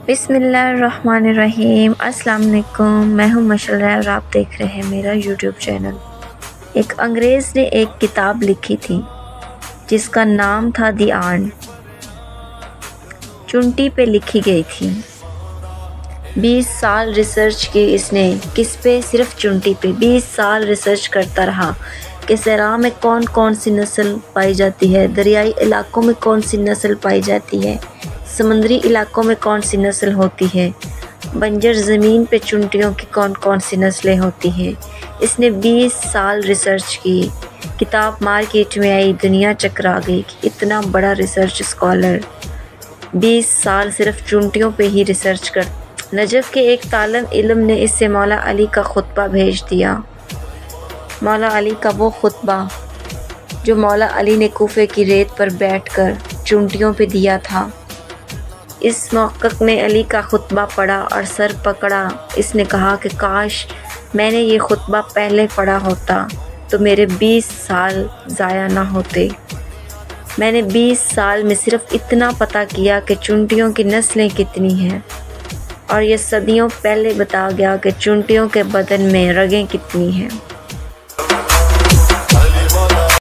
बिस्मिल्लाहिर्रहमानिर्रहीम। अस्सलाम वालेकुम। मैं हूँ मशल्ला और आप देख रहे हैं मेरा यूट्यूब चैनल। एक अंग्रेज़ ने एक किताब लिखी थी जिसका नाम था दी आर्ट। चुंटी पे लिखी गई थी। 20 साल रिसर्च की इसने, किस पे? सिर्फ चुंटी पे 20 साल रिसर्च करता रहा कि सरा में कौन कौन सी नस्ल पाई जाती है, दरियाई इलाकों में कौन सी नस्ल पाई जाती है, समुद्री इलाकों में कौन सी नस्ल होती है, बंजर ज़मीन पे चुंटियों की कौन कौन सी नस्लें होती हैं। इसने 20 साल रिसर्च की। किताब मार्केट में आई, दुनिया चकरा गई कि इतना बड़ा रिसर्च स्कॉलर 20 साल सिर्फ चुंटियों पे ही रिसर्च कर। नजफ़ के एक तालिब इल्म ने इससे मौला अली का खुतबा भेज दिया। मौला अली का वो खुतबा जो मौला अली ने कूफे की रेत पर बैठकर चुंटियों पे दिया था। इस मौक़िफ़ ने अली का खुतबा पढ़ा और सर पकड़ा। इसने कहा कि काश मैंने ये खुतबा पहले पढ़ा होता तो मेरे 20 साल ज़ाया ना होते। मैंने 20 साल में सिर्फ इतना पता किया कि चुंटियों की नस्लें कितनी हैं, और ये सदियों पहले बता गया कि चुंटियों के बदन में रगें कितनी हैं।